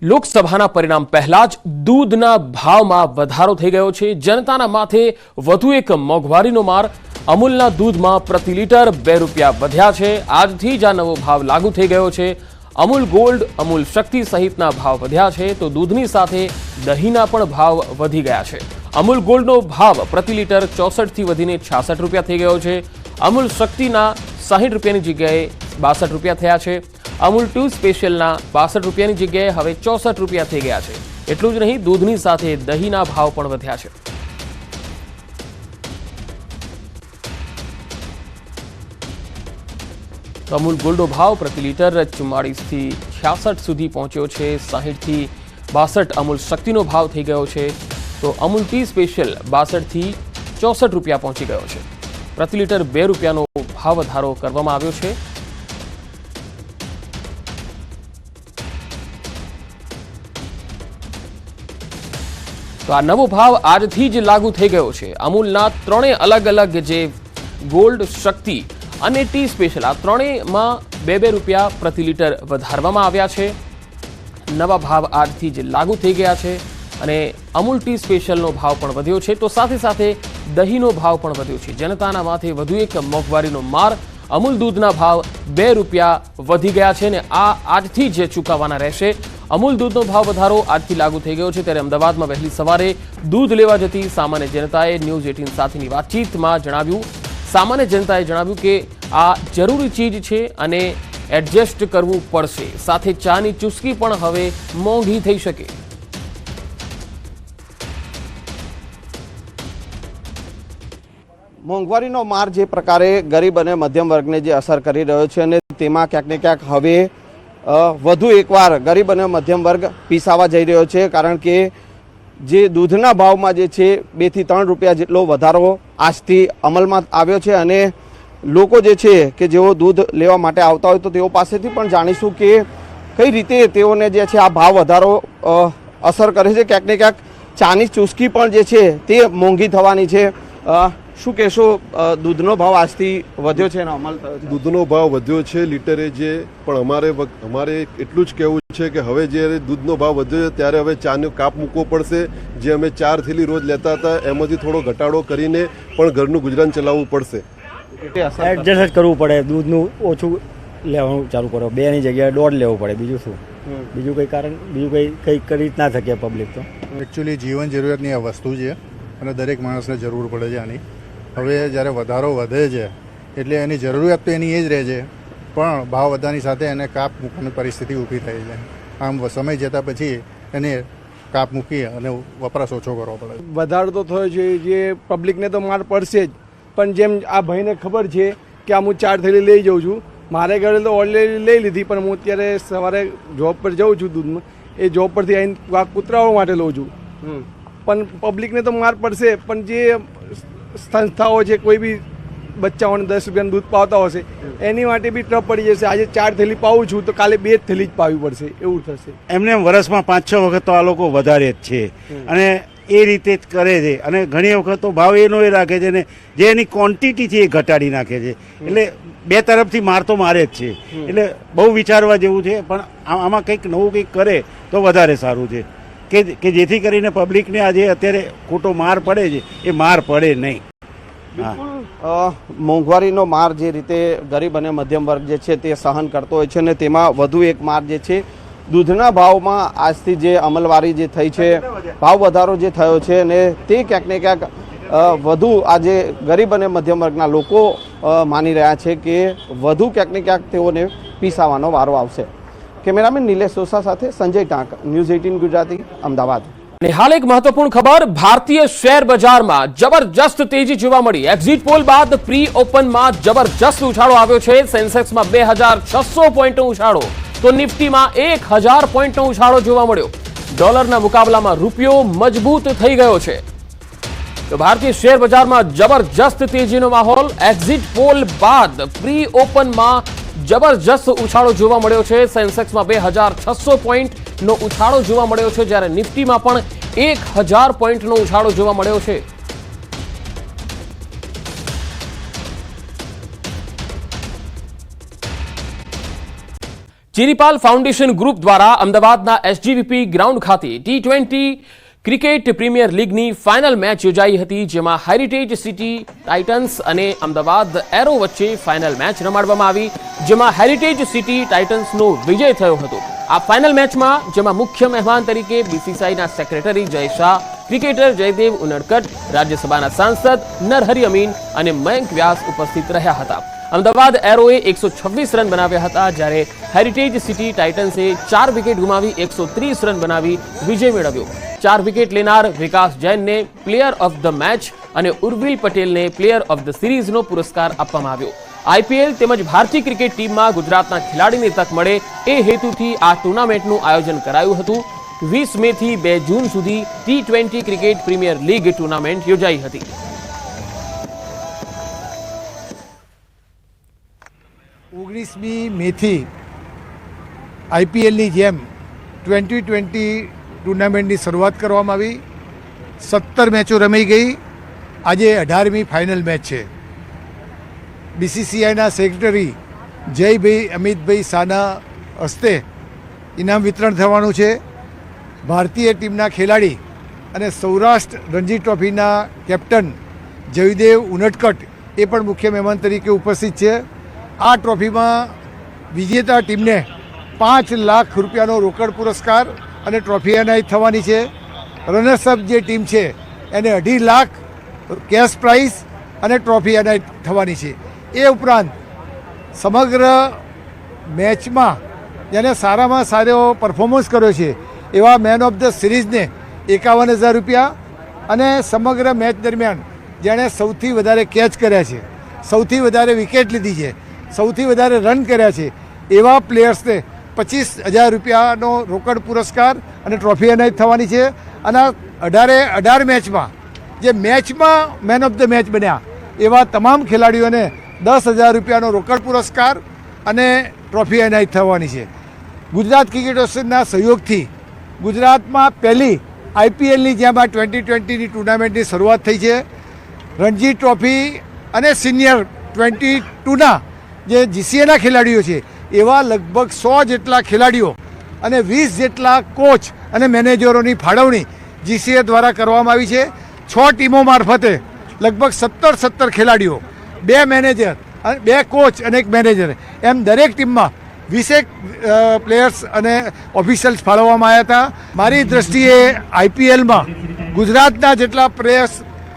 લોકસભાના પરિણામ પહેલા જ દૂધના ભાવમાં વધારો થઈ ગયો છે। જનતાના માથે વધુ એક મોંઘવારીનો માર। અમૂલના દૂધમાં પ્રતિ લીટર 2 રૂપિયા વધ્યા છે। આજથી જ આ નવો ભાવ લાગુ થઈ ગયો છે। અમૂલ ગોલ્ડ, અમૂલ શક્તિ સહિતના ભાવ વધ્યા છે તો દૂધની સાથે દહીંના પણ ભાવ વધી ગયા છે। અમૂલ ગોલ્ડનો ભાવ પ્રતિ લીટર 64 થી વધીને 66 રૂપિયા થઈ ગયો છે। અમૂલ શક્તિના 60 રૂપિયાની જગ્યાએ 62 રૂપિયા થયા છે। અમૂલ 2 સ્પેશિયલના 62 રૂપિયાની જગ્યાએ હવે 64 રૂપિયા થઈ ગયા છે। એટલું જ નહીં, દૂધની સાથે દહીંના ભાવ પણ વધ્યા છે। તો અમૂલ ગોલ્ડનો ભાવ પ્રતિ લીટર 44 થી 66 સુધી પહોંચ્યો છે। 60 થી 62 અમૂલ શક્તિનો ભાવ થઈ ગયો છે તો અમૂલ ટી સ્પેશિયલ 62 થી 64 રૂપિયા પહોંચી ગયો છે। પ્રતિ લીટર 2 રૂપિયાનો ભાવ વધારો કરવામાં આવ્યો છે। તો આ નવો ભાવ આજથી જ લાગુ થઈ ગયો છે। અમૂલના ત્રણેય અલગ અલગ જે ગોલ્ડ, શક્તિ અને ટી સ્પેશિયલ આ ત્રણેયમાં 2-2 રૂપિયા પ્રતિ લીટર વધારવામાં આવ્યા છે। નવા ભાવ આજથી જ લાગુ થઈ ગયા છે અને અમૂલ ટી સ્પેશિયલનો ભાવ પણ વધ્યો છે તો સાથે સાથે દહીંનો ભાવ પણ વધ્યો છે। જનતાના માથે વધુ એક મોંઘવારીનો માર। અમૂલ દૂધના ભાવ 2 રૂપિયા વધી ગયા છે અને આ આજથી જ ચૂકવવાના રહેશે। અમૂલ દૂધનો ભાવ વધારો આજથી લાગુ થઈ ગયો છે ત્યારે અમદાવાદમાં વહેલી સવારે દૂધ લેવા જતી સામાન્ય જનતાએ ન્યૂઝ 18 સાથેની વાતચીતમાં સામાન્ય જનતાએ જણાવ્યું કે આ જરૂરી ચીજ છે અને એડજસ્ટ કરવું પડશે। સાથે ચાની ચુસ્કી પણ હવે મોંઘી થઈ શકે। મોંઘવારીનો માર જે પ્રકારે ગરીબ અને મધ્યમ વર્ગને જે અસર કરી રહ્યો છે અને તેમાં ક્યાંક ને ક્યાંક હવે વધુ એકવાર ગરીબ અને મધ્યમ વર્ગ પીસાવા જઈ રહ્યો છે કારણ કે જે દૂધના ભાવમાં જે છે 2 થી 3 રૂપિયા જેટલો વધારો આજથી અમલમાં આવ્યો છે અને લોકો જે છે કે જેઓ દૂધ લેવા માટે આવતા હોય તો તેઓ પાસેથી પણ જાણીશું કે કઈ રીતે તેઓને જે છે આ ભાવ વધારો અસર કરે છે। ક્યાંક ને ક્યાંક ચાની ચુસ્કી પણ જે છે તે મોંઘી થવાની છે। શું કહેશો, દૂધનો ભાવ આજથી વધ્યો છે અને અમલ થયો છે? દૂધનો ભાવ વધ્યો છે લીટરે જે, પણ અમારે એટલું જ કહેવું છે કે હવે જ્યારે દૂધનો ભાવ વધ્યો છે ત્યારે હવે ચાનો કાપ મૂકવો પડશે। જે અમે 4 થેલી રોજ લેતા હતા એમાંથી થોડો ઘટાડો કરીને પણ ઘરનું ગુજરાન ચલાવવું પડશે। એડજસ્ટ કરવું પડે, દૂધનું ઓછું લેવાનું ચાલુ કરો, 2 ની જગ્યાએ 1.5 લેવું પડે। બીજું શું, બીજું કંઈ કારણ, બીજું કંઈ કરી જ ના શકે પબ્લિક તો। એકચ્યુઅલી જીવન જરૂરિયાતની આ વસ્તુ છે અને દરેક માણસને જરૂર પડે છે આની। હવે જ્યારે વધારો વધે છે એટલે એની જરૂરિયાત તો એની એ જ રહે છે પણ ભાવ વધવાની સાથે એને કાપ મૂકવાની પરિસ્થિતિ ઊભી થઈ છે। આમ સમય જતાં પછી એને કાપ મૂકી અને વપરાશ ઓછો કરવો પડે। વધારો તો થયો છે, જે પબ્લિકને તો માર પડશે જ, પણ જેમ આ ભાઈને ખબર છે કે આ હું 4 થેલી લઈ જાઉં છું, મારે ઘરે તો ઓલરેડી લઈ લીધી પણ હું અત્યારે સવારે જોબ પર જાઉં છું દૂધમાં, એ જોબ પરથી આવીને કૂતરાઓ માટે લઉં છું। પણ પબ્લિકને તો માર પડશે, પણ જે સંસ્થાઓ છે કોઈ બી બચ્ચાઓને 10 રૂપિયાનું દૂધ પાવતા હશે એની માટે બી ટ્રપ પડી જશે। આજે 4 થેલી પાવું છું તો કાલે 2 થેલી જ પાવી પડશે, એવું થશે। એમને વર્ષમાં 5-6 વખત તો આ લોકો વધારે જ છે અને એ રીતે જ કરે છે અને ઘણી વખત તો ભાવ એનો એ રાખે છે ને જે એની ક્વોન્ટિટી છે એ ઘટાડી નાખે છે। એટલે બે તરફથી માર તો મારે જ છે। એટલે બહુ વિચારવા જેવું છે, પણ આમાં કંઈક નવું કંઈક કરે તો વધારે સારું છે કે જેથી કરીને પબ્લિકને આજે અત્યારે ખોટો માર પડે છે એ માર પડે નહીં। મોંઘવારીનો માર જે રીતે ગરીબ અને મધ્યમ વર્ગ જે છે તે સહન કરતો હોય છે અને તેમાં વધુ એક માર જે છે દૂધના ભાવમાં આજથી જે અમલવારી જે થઈ છે, ભાવ વધારો જે થયો છે અને તે ક્યાંક ને ક્યાંક વધુ આજે ગરીબ અને મધ્યમ વર્ગના લોકો માની રહ્યા છે કે વધુ ક્યાંક ને ક્યાંક તેઓને પીસાવાનો વારો આવશે। કેમેરામેન નિલેશ સોસા સાથે સંજય ટાંક, ન્યૂઝ 18 ગુજરાતી, અમદાવાદ। અને હાલ એક મહત્વપૂર્ણ ખબર, ભારતીય શેર બજારમાં જબરજસ્ત તેજી જોવા મળી। એક્ઝિટ પોલ બાદ પ્રી ઓપનમાં જબરજસ્ત ઉછાળો આવ્યો છે। સેન્સેક્સમાં 2600 પોઈન્ટનો ઉછાળો તો નિફ્ટીમાં 1000 પોઈન્ટનો ઉછાળો જોવા મળ્યો। ડોલરના મુકાબલામાં રૂપિયો મજબૂત થઈ ગયો છે તો ભારતીય શેર બજારમાં જબરજસ્ત તેજીનો માહોલ। એક્ઝિટ પોલ બાદ પ્રી ઓપનમાં જબરજસ્ત ઉછાળો જોવા મળ્યો છે। સેન્સેક્સમાં 2600 પોઈન્ટનો ઉછાળો જોવા મળ્યો છે જ્યારે નિફ્ટીમાં પણ 1000 પોઈન્ટનો ઉછાળો જોવા મળ્યો છે। ચિરીપાલ ફાઉન્ડેશન ગ્રુપ દ્વારા અમદાવાદના એસજીવીપી ગ્રાઉન્ડ ખાતે T20 ક્રિકેટ પ્રીમિયર લીગની ફાઇનલ મેચ યોજાઈ હતી, જેમાં હેરિટેજ સિટી ટાઇટન્સ અને અમદાવાદ એરો વચ્ચે ફાઇનલ મેચ રમાડવામાં આવી, જેમાં હેરિટેજ સિટી ટાઇટન્સનો વિજય થયો હતો. આ ફાઇનલ મેચમાં જેમાં મુખ્ય મહેમાન તરીકે બીસીસીઆઈના સેક્રેટરી જય શાહ, ક્રિકેટર જયદેવ ઉનડકટ, રાજ્યસભાના સાંસદ નરહરી અમીન અને મયંક વ્યાસ ઉપસ્થિત રહ્યા હતા. અમદાવાદ એરોએ 126 રન બનાવ્યા હતા, જ્યારે હેરિટેજ સિટી ટાઇટન્સે 4 વિકેટ ગુમાવી 130 રન બનાવી વિજય મેળવ્યો. 4 વિકેટ લેનાર વિકાસ જૈનને પ્લેયર ઓફ ધ મેચ અને ઉર્વિલ પટેલને પ્લેયર ઓફ ધ સિરીઝનો પુરસ્કાર આપવામાં આવ્યો. આઈપીએલ તેમજ ભારતીય ક્રિકેટ ટીમમાં ગુજરાતના ખેલાડીને તક મળે એ હેતુથી આ ટુર્નામેન્ટનું આયોજન કરાયું હતું. 20 મે થી 2 જૂન સુધી T20 cricket premier league tournament યોજાઈ હતી. ઓગણીસમી મેથી આઈપીએલની જેમ 2020 ટુર્નામેન્ટની શરૂઆત કરવામાં આવી. 17 મેચો રમાઈ ગઈ. આજે 18મી ફાઇનલ મેચ છે. બીસીસીઆઈના સેક્રેટરી જયભાઈ અમિતભાઈ શાહના હસ્તે ઇનામ વિતરણ થવાનું છે. ભારતીય ટીમના ખેલાડી અને સૌરાષ્ટ્ર રણજી ટ્રોફીના કેપ્ટન જયદેવ ઉનડકટ એ પણ મુખ્ય મહેમાન તરીકે ઉપસ્થિત છે. આ ટ્રોફીમાં વિજેતા ટીમને 5 લાખ રૂપિયાનો રોકડ પુરસ્કાર અને ટ્રોફી એનાયત થવાની છે. રનર્સઅપ જે ટીમ છે એને 2.5 લાખ કેશ પ્રાઇઝ અને ટ્રોફી એનાયત થવાની છે. એ ઉપરાંત સમગ્ર મેચમાં જેને સારામાં સારો પરફોર્મન્સ કર્યો છે એવા મેન ઓફ ધ સિરીઝને 51,000 રૂપિયા અને સમગ્ર મેચ દરમિયાન જેણે સૌથી વધારે કેચ કર્યા છે, સૌથી વધારે વિકેટ લીધી છે, સૌથી વધારે રન કર્યા છે એવા પ્લેયર્સને 25,000 રૂપિયાનો રોકડ પુરસ્કાર અને ટ્રોફી એનાયત થવાની છે. અને 18 મેચમાં જે મેચમાં મેન ઓફ ધ મેચ બન્યા એવા તમામ ખેલાડીઓને 10,000 રૂપિયાનો રોકડ પુરસ્કાર અને ટ્રોફી એનાયત થવાની છે. ગુજરાત ક્રિકેટ એસોસિએશનના સહયોગથી ગુજરાતમાં પહેલી આઈપીએલની જેમ આ 2020ની ટુર્નામેન્ટની શરૂઆત થઈ છે. રણજી ટ્રોફી અને સિનિયર 22ના જે જીસીએના ખેલાડીઓ છે એવા લગભગ 100 જેટલા ખેલાડીઓ અને 20 જેટલા કોચ અને મેનેજરોની ફાળવણી જીસીએ દ્વારા કરવામાં આવી છે. 6 ટીમો મારફતે લગભગ 17 ખેલાડીઓ, 2 મેનેજર, 2 કોચ અને 1 મેનેજર એમ દરેક ટીમમાં 20 પ્લેયર્સ અને ઓફિશિયલ્સ ફાળવવામાં આવ્યા હતા. મારી દ્રષ્ટિએ આઈપીએલમાં ગુજરાતના જેટલા પ્લેયર્સ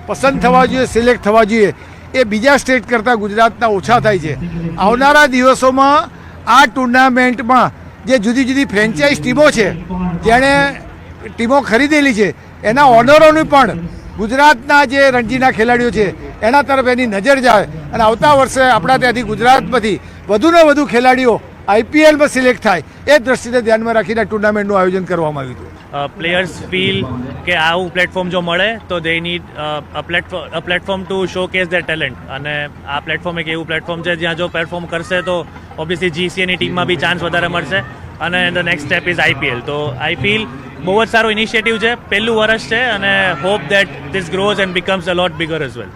પસંદ થવા જોઈએ, સિલેક્ટ થવા જોઈએ એ બીજા સ્ટેટ કરતાં ગુજરાતના ઓછા થાય છે. આવનારા દિવસોમાં આ ટુર્નામેન્ટમાં જે જુદી જુદી ફ્રેન્ચાઇઝ ટીમો છે જેણે ટીમો ખરીદેલી છે એના ઓનરોની પણ ગુજરાતના જે રણજીના ખેલાડીઓ છે એના તરફ એની નજર જાય અને આવતા વર્ષે આપણા ત્યાંથી ગુજરાતમાંથી વધુને વધુ ખેલાડીઓ આઈપીએલમાં સિલેક્ટ થાય એ દ્રષ્ટિને ધ્યાનમાં રાખીને ટુર્નામેન્ટનું આયોજન કરવામાં આવ્યું હતું. પ્લેયર્સ ફીલ કે આવું પ્લેટફોર્મ જો મળે તો they need a platform to show case there talent. અને આ પ્લેટફોર્મ એક એવું પ્લેટફોર્મ છે જ્યાં જો પરફોર્મ કરશે તો ઓબ્વિયસલી જીસીએની ટીમમાં બી ચાન્સ વધારે મળશે અને the next step is IPL. તો આઈ ફીલ બહુ જ સારો ઇનિશિયેટિવ છે. પહેલું વર્ષ છે અને hope that this grows and becomes a lot bigger as well.